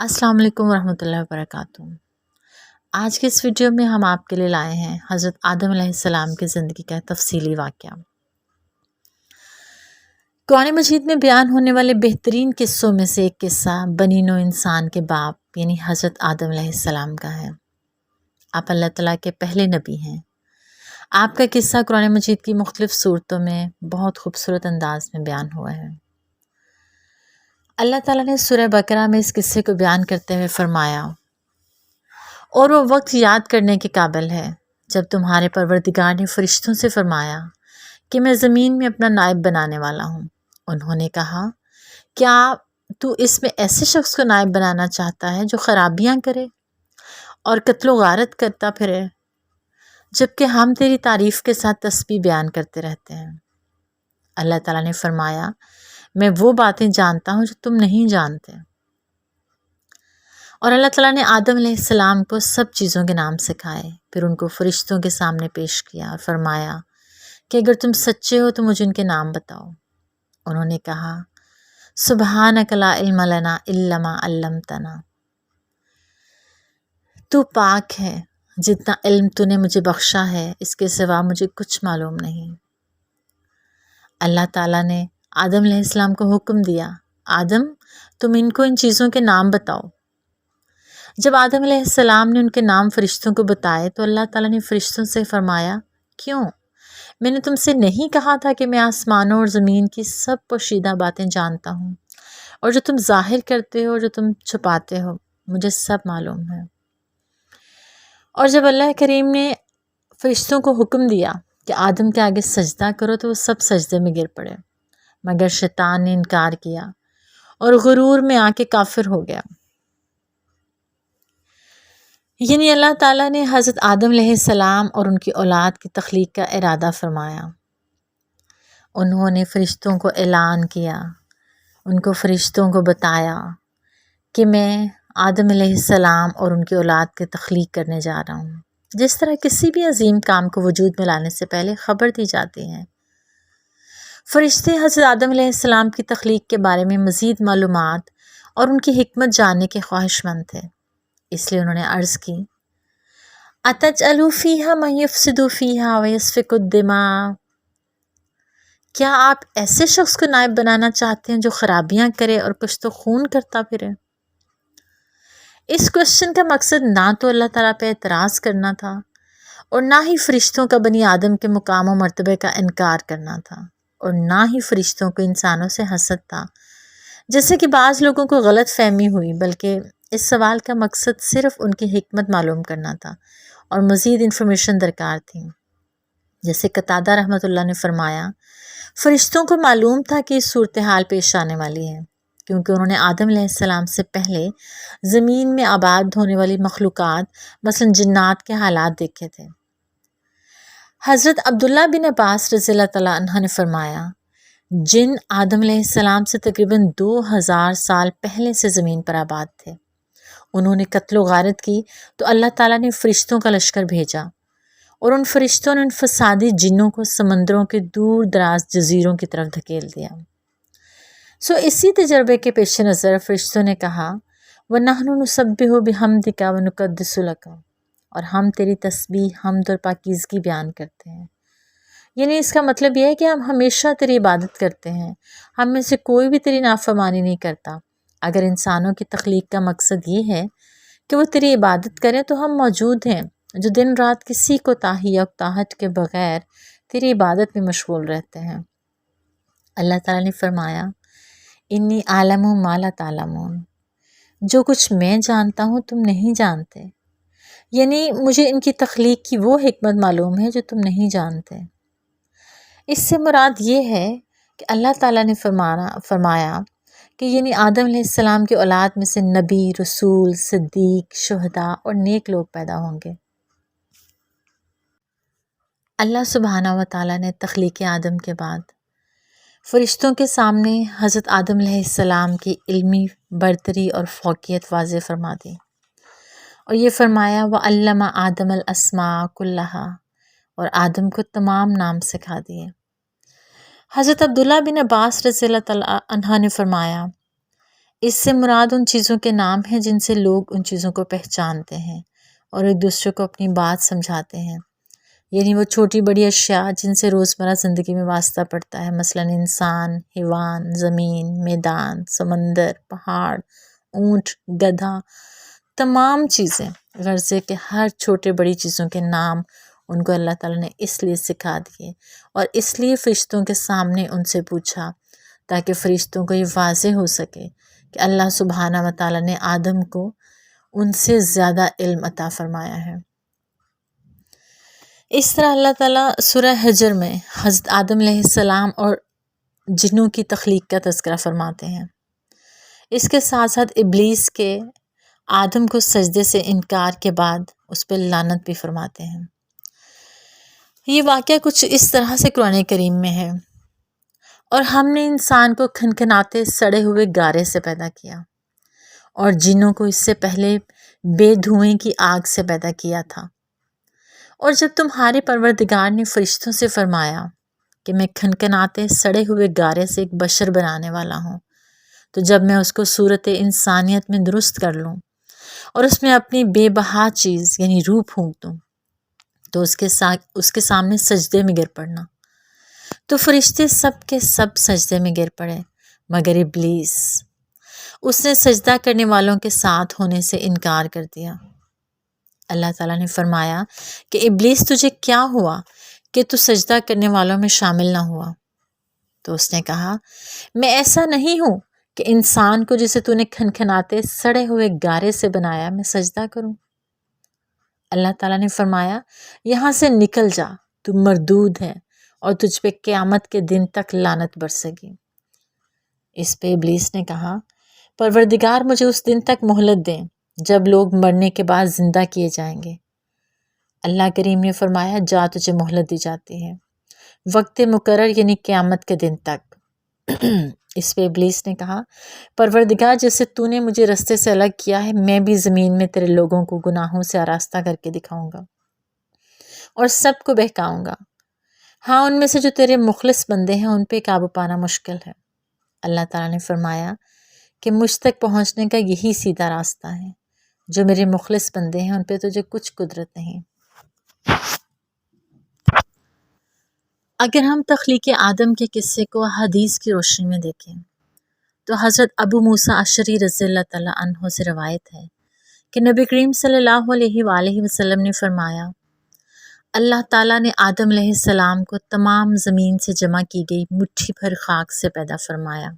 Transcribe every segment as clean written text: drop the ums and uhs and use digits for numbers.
السلام علیکم ورحمۃ اللہ وبرکاتہ۔ آج کے اس ویڈیو میں ہم آپ کے لیے لائے ہیں حضرت آدم علیہ السلام کی زندگی کا تفصیلی واقعہ۔ قرآن مجید میں بیان ہونے والے بہترین قصوں میں سے ایک قصہ بنی نوع انسان کے باپ یعنی حضرت آدم علیہ السلام کا ہے۔ آپ اللہ تعالیٰ کے پہلے نبی ہیں۔ آپ کا قصہ قرآن مجید کی مختلف صورتوں میں بہت خوبصورت انداز میں بیان ہوا ہے۔ اللہ تعالیٰ نے سورہ بقرہ میں اس قصے کو بیان کرتے ہوئے فرمایا، اور وہ وقت یاد کرنے کے قابل ہے جب تمہارے پروردگار نے فرشتوں سے فرمایا کہ میں زمین میں اپنا نائب بنانے والا ہوں۔ انہوں نے کہا، کیا تو اس میں ایسے شخص کو نائب بنانا چاہتا ہے جو خرابیاں کرے اور قتل و غارت کرتا پھرے، جبکہ ہم تیری تعریف کے ساتھ تسبیح بیان کرتے رہتے ہیں۔ اللہ تعالیٰ نے فرمایا، میں وہ باتیں جانتا ہوں جو تم نہیں جانتے۔ اور اللہ تعالیٰ نے آدم علیہ السلام کو سب چیزوں کے نام سکھائے، پھر ان کو فرشتوں کے سامنے پیش کیا اور فرمایا کہ اگر تم سچے ہو تو مجھے ان کے نام بتاؤ۔ انہوں نے کہا، سبحانک لا علم لنا الا ما علمتنا، تو پاک ہے، جتنا علم تو نے مجھے بخشا ہے اس کے سوا مجھے کچھ معلوم نہیں۔ اللہ تعالیٰ نے آدم علیہ السلام کو حکم دیا، آدم تم ان کو ان چیزوں کے نام بتاؤ۔ جب آدم علیہ السلام نے ان کے نام فرشتوں کو بتائے تو اللہ تعالیٰ نے فرشتوں سے فرمایا، کیوں؟ میں نے تم سے نہیں کہا تھا کہ میں آسمانوں اور زمین کی سب پوشیدہ باتیں جانتا ہوں، اور جو تم ظاہر کرتے ہو اور جو تم چھپاتے ہو مجھے سب معلوم ہے۔ اور جب اللہ کریم نے فرشتوں کو حکم دیا کہ آدم کے آگے سجدہ کرو تو وہ سب سجدے میں گر پڑے، مگر شیطان نے انکار کیا اور غرور میں آ کے کافر ہو گیا۔ یعنی اللہ تعالیٰ نے حضرت آدم علیہ السلام اور ان کی اولاد کی تخلیق کا ارادہ فرمایا۔ انہوں نے فرشتوں کو اعلان کیا، ان کو فرشتوں کو بتایا کہ میں آدم علیہ السلام اور ان کی اولاد کی تخلیق کرنے جا رہا ہوں، جس طرح کسی بھی عظیم کام کو وجود میں لانے سے پہلے خبر دی جاتی ہے۔ فرشتے حضرت آدم علیہ السلام کی تخلیق کے بارے میں مزید معلومات اور ان کی حکمت جاننے کے خواہش مند تھے، اس لیے انہوں نے عرض کی، أَتَجْعَلُ فِيهَا مَن يُفْسِدُ فِيهَا وَيَسْفِكُ الدِّمَاءَ، کیا آپ ایسے شخص کو نائب بنانا چاہتے ہیں جو خرابیاں کرے اور کشت و خون کرتا پھرے؟ اس کوشچن کا مقصد نہ تو اللہ تعالیٰ پہ اعتراض کرنا تھا اور نہ ہی فرشتوں کا بنی آدم کے مقام و مرتبے کا انکار کرنا تھا، اور نہ ہی فرشتوں کو انسانوں سے حسد تھا جیسے کہ بعض لوگوں کو غلط فہمی ہوئی، بلکہ اس سوال کا مقصد صرف ان کی حکمت معلوم کرنا تھا اور مزید انفارمیشن درکار تھی۔ جیسے قتادہ رحمۃ اللہ نے فرمایا، فرشتوں کو معلوم تھا کہ اس صورتحال پیش آنے والی ہے، کیونکہ انہوں نے آدم علیہ السلام سے پہلے زمین میں آباد ہونے والی مخلوقات مثلا جنات کے حالات دیکھے تھے۔ حضرت عبداللہ بن عباس رضی اللہ تعالیٰ عنہ نے فرمایا، جن آدم علیہ السلام سے تقریباً 2000 سال پہلے سے زمین پر آباد تھے، انہوں نے قتل و غارت کی تو اللہ تعالیٰ نے فرشتوں کا لشکر بھیجا، اور ان فرشتوں نے ان فسادی جنوں کو سمندروں کے دور دراز جزیروں کی طرف دھکیل دیا۔ اسی تجربے کے پیش نظر فرشتوں نے کہا، وَنَحْنُ نُسَبِّحُ بِحَمْدِكَ وَنُقَدِّسُ لَكَ، اور ہم تیری تسبیح، حمد اور پاکیزگی بیان کرتے ہیں۔ یعنی اس کا مطلب یہ ہے کہ ہم ہمیشہ تیری عبادت کرتے ہیں، ہم میں سے کوئی بھی تیری نافرمانی نہیں کرتا۔ اگر انسانوں کی تخلیق کا مقصد یہ ہے کہ وہ تیری عبادت کریں تو ہم موجود ہیں جو دن رات کسی کوتاہی یا اکتاہٹ کے بغیر تیری عبادت میں مشغول رہتے ہیں۔ اللہ تعالیٰ نے فرمایا، انی اعلم ما لا تعلمون، جو کچھ میں جانتا ہوں تم نہیں جانتے، یعنی مجھے ان کی تخلیق کی وہ حکمت معلوم ہے جو تم نہیں جانتے۔ اس سے مراد یہ ہے کہ اللہ تعالیٰ نے فرمایا کہ یعنی آدم علیہ السلام کی اولاد میں سے نبی، رسول، صدیق، شہداء اور نیک لوگ پیدا ہوں گے۔ اللہ سبحانہ و تعالیٰ نے تخلیق آدم کے بعد فرشتوں کے سامنے حضرت آدم علیہ السلام کی علمی برتری اور فوقیت واضح فرما دی، اور یہ فرمایا، وَعَلَّمَ آدَمَ الْأَسْمَاءَ كُلَّهَا، اور آدم کو تمام نام سکھا دیے۔ حضرت عبداللہ بن عباس رضی اللہ تعالیٰ عنہ نے فرمایا، اس سے مراد ان چیزوں کے نام ہیں جن سے لوگ ان چیزوں کو پہچانتے ہیں اور ایک دوسرے کو اپنی بات سمجھاتے ہیں، یعنی وہ چھوٹی بڑی اشیاء جن سے روزمرہ زندگی میں واسطہ پڑتا ہے، مثلا انسان، حیوان، زمین، میدان، سمندر، پہاڑ، اونٹ، گدھا، تمام چیزیں، غرض ہے کہ ہر چھوٹے بڑی چیزوں کے نام ان کو اللہ تعالیٰ نے اس لیے سکھا دیے اور اس لیے فرشتوں کے سامنے ان سے پوچھا تاکہ فرشتوں کو یہ واضح ہو سکے کہ اللہ سبحانہ و تعالیٰ نے آدم کو ان سے زیادہ علم عطا فرمایا ہے۔ اس طرح اللہ تعالیٰ سورہ حجر میں حضرت آدم علیہ السلام اور جنوں کی تخلیق کا تذکرہ فرماتے ہیں۔ اس کے ساتھ ساتھ ابلیس کے آدم کو سجدے سے انکار کے بعد اس پہ لعنت بھی فرماتے ہیں۔ یہ واقعہ کچھ اس طرح سے قرآن کریم میں ہے، اور ہم نے انسان کو کھنکھناتے سڑے ہوئے گارے سے پیدا کیا اور جنوں کو اس سے پہلے بے دھوئیں کی آگ سے پیدا کیا تھا، اور جب تمہارے پروردگار نے فرشتوں سے فرمایا کہ میں کھنکھناتے سڑے ہوئے گارے سے ایک بشر بنانے والا ہوں، تو جب میں اس کو صورت انسانیت میں درست کر لوں اور اس میں اپنی بے بہا چیز یعنی روح پھونک دوں تو اس کے سامنے سجدے میں گر پڑنا۔ تو فرشتے سب کے سب سجدے میں گر پڑے مگر ابلیس، اس نے سجدہ کرنے والوں کے ساتھ ہونے سے انکار کر دیا۔ اللہ تعالیٰ نے فرمایا کہ ابلیس تجھے کیا ہوا کہ تو سجدہ کرنے والوں میں شامل نہ ہوا؟ تو اس نے کہا میں ایسا نہیں ہوں کہ انسان کو جسے تو نے کھنکھناتے سڑے ہوئے گارے سے بنایا میں سجدہ کروں۔ اللہ تعالیٰ نے فرمایا یہاں سے نکل جا، تو مردود ہے اور تجھ پہ قیامت کے دن تک لعنت برسے گی۔ اس پہ ابلیس نے کہا پروردگار مجھے اس دن تک مہلت دیں جب لوگ مرنے کے بعد زندہ کیے جائیں گے۔ اللہ کریم نے فرمایا جا تجھے مہلت دی جاتی ہے وقت مقرر یعنی قیامت کے دن تک۔ اس پہ ابلیس نے کہا پروردگار جیسے تو نے مجھے رستے سے الگ کیا ہے میں بھی زمین میں تیرے لوگوں کو گناہوں سے آراستہ کر کے دکھاؤں گا اور سب کو بہکاؤں گا، ہاں ان میں سے جو تیرے مخلص بندے ہیں ان پہ قابو پانا مشکل ہے۔ اللہ تعالیٰ نے فرمایا کہ مجھ تک پہنچنے کا یہی سیدھا راستہ ہے، جو میرے مخلص بندے ہیں ان پہ تجھے کچھ قدرت نہیں۔ اگر ہم تخلیق آدم کے قصے کو حدیث کی روشنی میں دیکھیں تو حضرت ابو موسیٰ اشعری رضی اللہ تعالیٰ عنہ سے روایت ہے کہ نبی کریم صلی اللہ علیہ وآلہ وسلم نے فرمایا اللہ تعالیٰ نے آدم علیہ السلام کو تمام زمین سے جمع کی گئی مٹھی بھر خاک سے پیدا فرمایا۔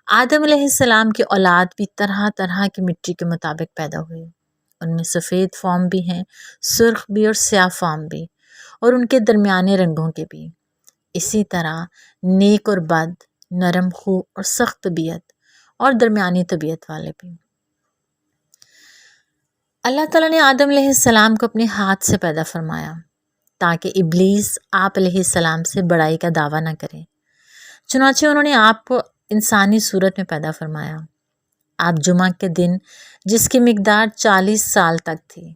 آدم علیہ السلام کی اولاد بھی طرح طرح کی مٹی کے مطابق پیدا ہوئی، ان میں سفید فارم بھی ہیں، سرخ بھی اور سیاہ فارم بھی، اور ان کے درمیانے رنگوں کے بھی، اسی طرح نیک اور بد، نرم خو اور سخت طبیعت اور درمیانی طبیعت والے بھی۔ اللہ تعالیٰ نے آدم علیہ السلام کو اپنے ہاتھ سے پیدا فرمایا تاکہ ابلیس آپ علیہ السلام سے بڑائی کا دعویٰ نہ کرے، چنانچہ انہوں نے آپ کو انسانی صورت میں پیدا فرمایا۔ آپ جمعہ کے دن جس کی مقدار 40 سال تک تھی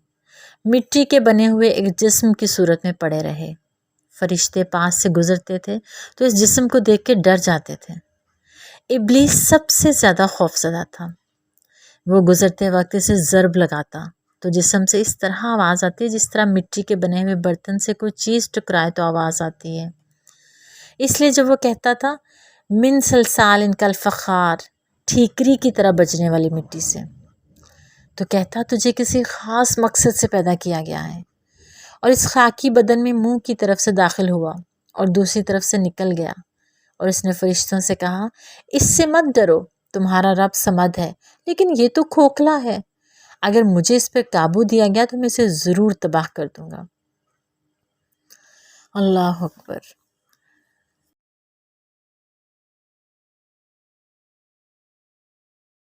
مٹی کے بنے ہوئے ایک جسم کی صورت میں پڑے رہے، فرشتے پاس سے گزرتے تھے تو اس جسم کو دیکھ کے ڈر جاتے تھے۔ ابلیس سب سے زیادہ خوفزدہ تھا، وہ گزرتے وقت اسے ضرب لگاتا تو جسم سے اس طرح آواز آتی ہے جس طرح مٹی کے بنے ہوئے برتن سے کوئی چیز ٹکرائے تو آواز آتی ہے۔ اس لیے جب وہ کہتا تھا من سلسال کالفخار، ٹھیکری کی طرح بجنے والی مٹی سے، تو کہتا تجھے کسی خاص مقصد سے پیدا کیا گیا ہے، اور اس خاکی بدن میں منہ کی طرف سے داخل ہوا اور دوسری طرف سے نکل گیا، اور اس نے فرشتوں سے کہا اس سے مت ڈرو، تمہارا رب صمد ہے لیکن یہ تو کھوکھلا ہے، اگر مجھے اس پر قابو دیا گیا تو میں اسے ضرور تباہ کر دوں گا۔ اللہ اکبر۔